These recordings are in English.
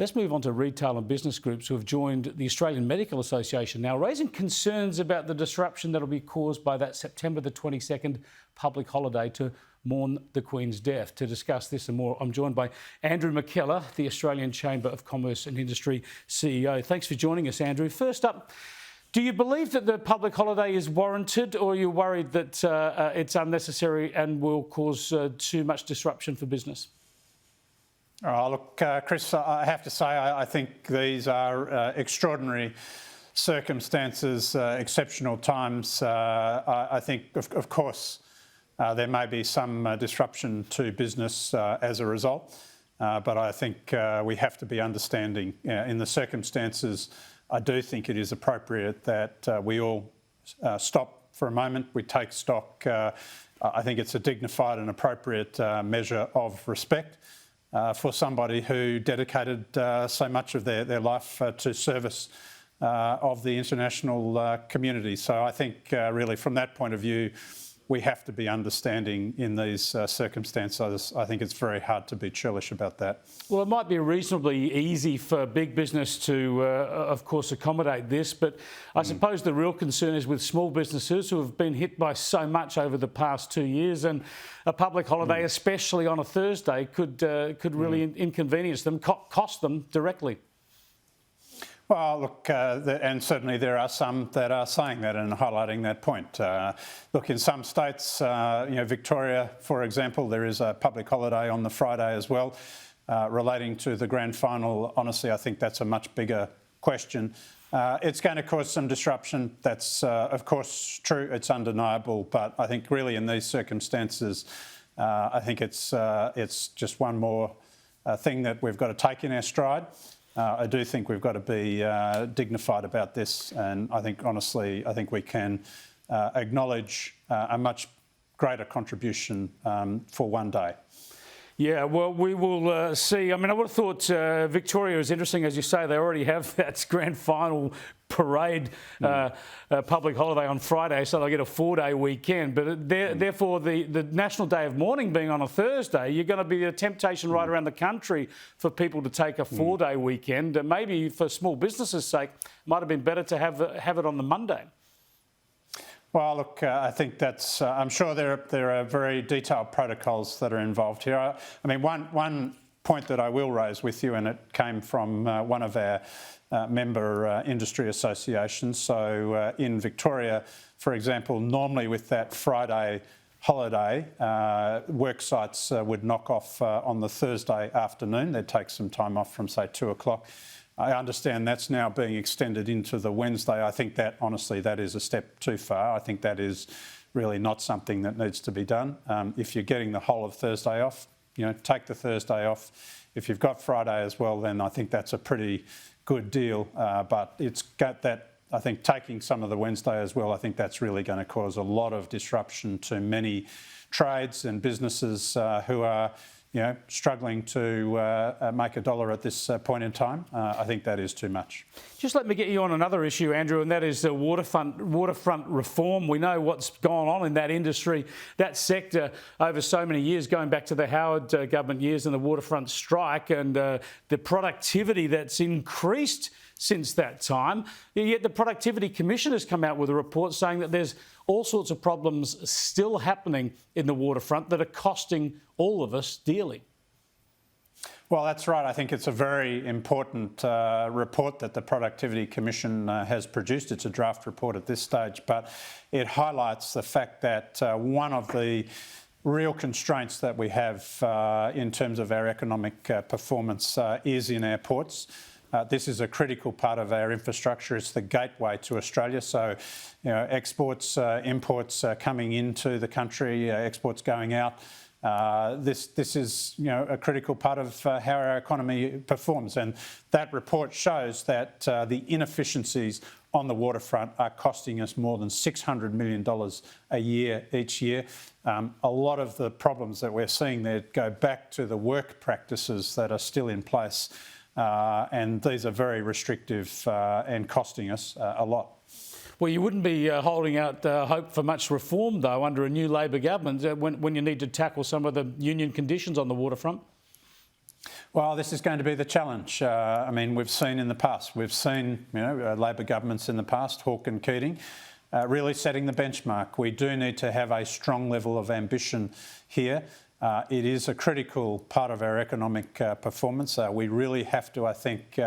Let's move on to retail and business groups who have joined the Australian Medical Association now, raising concerns about the disruption that will be caused by that September the 22nd public holiday to mourn the Queen's death. To discuss this and more, I'm joined by Andrew McKellar, the Australian Chamber of Commerce and Industry CEO. Thanks for joining us, Andrew. First up, do you believe that the public holiday is warranted, or are you worried that it's unnecessary and will cause too much disruption for business? Oh, look, Chris, I have to say I think these are extraordinary circumstances, exceptional times. I think, of course, there may be some disruption to business as a result, but I think we have to be understanding. In the circumstances, I do think it is appropriate that we all stop for a moment, we take stock. I think it's a dignified and appropriate measure of respect for somebody who dedicated so much of their life to service of the international community. So I think really from that point of view, we have to be understanding in these circumstances. I think it's very hard to be churlish about that. Well, it might be reasonably easy for big business to, of course, accommodate this, but I suppose the real concern is with small businesses who have been hit by so much over the past 2 years, and a public holiday, especially on a Thursday, could really inconvenience them, cost them directly. Well, look, and certainly there are some that are saying that and highlighting that point. Look, in some states, Victoria, for example, there is a public holiday on the Friday as well. Relating to the grand final, honestly, I think that's a much bigger question. It's going to cause some disruption. That's, of course, true. It's undeniable. But I think really in these circumstances, I think it's just one more thing that we've got to take in our stride. I do think we've got to be dignified about this, and I think, honestly, I think we can acknowledge a much greater contribution for one day. Yeah, well, we will see. I mean, I would have thought Victoria is interesting. As you say, they already have that grand final parade public holiday on Friday, so they'll get a 4-day weekend. But therefore, the National Day of Mourning being on a Thursday, you're going to be a temptation right around the country for people to take a 4-day weekend. Maybe for small businesses' sake, it might have been better to have it on the Monday. Well, look, I think that's. I'm sure there are very detailed protocols that are involved here. I mean, one point that I will raise with you, and it came from one of our member industry associations. So in Victoria, for example, normally with that Friday holiday, work sites would knock off on the Thursday afternoon. They'd take some time off from, say, 2 o'clock. I understand that's now being extended into the Wednesday. I think that, honestly, that is a step too far. I think that is really not something that needs to be done. If you're getting the whole of Thursday off, take the Thursday off. If you've got Friday as well, then I think that's a pretty good deal. But it's got that, I think, taking some of the Wednesday as well, I think that's really going to cause a lot of disruption to many trades and businesses who are struggling to make a dollar at this point in time. I think that is too much. Just let me get you on another issue, Andrew, and that is the waterfront reform. We know what's gone on in that industry, that sector over so many years, going back to the Howard government years and the waterfront strike, and the productivity that's increased since that time. Yet the Productivity Commission has come out with a report saying that there's all sorts of problems still happening in the waterfront that are costing all of us dearly. Well, that's right. I think it's a very important report that the Productivity Commission has produced. It's a draft report at this stage, but it highlights the fact that one of the real constraints that we have in terms of our economic performance is in our ports. This is a critical part of our infrastructure. It's the gateway to Australia. So, exports, imports coming into the country, exports going out. This is, a critical part of how our economy performs. And that report shows that the inefficiencies on the waterfront are costing us more than $600 million a year each year. A lot of the problems that we're seeing there go back to the work practices that are still in place. And these are very restrictive and costing us a lot. Well, you wouldn't be holding out hope for much reform, though, under a new Labor government when you need to tackle some of the union conditions on the waterfront. Well, this is going to be the challenge. I mean, we've seen in the past, Labor governments in the past, Hawke and Keating, really setting the benchmark. We do need to have a strong level of ambition here. It is a critical part of our economic performance. We really have to, I think,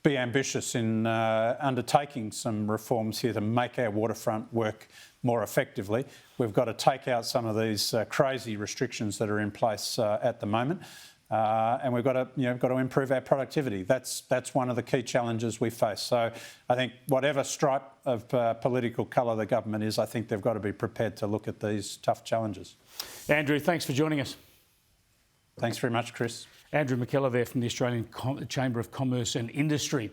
be ambitious in undertaking some reforms here to make our waterfront work more effectively. We've got to take out some of these crazy restrictions that are in place at the moment. And we've got to improve our productivity. That's one of the key challenges we face. So I think whatever stripe of political colour the government is, I think they've got to be prepared to look at these tough challenges. Andrew, thanks for joining us. Thanks very much, Chris. Andrew McKellar there from the Australian Chamber of Commerce and Industry.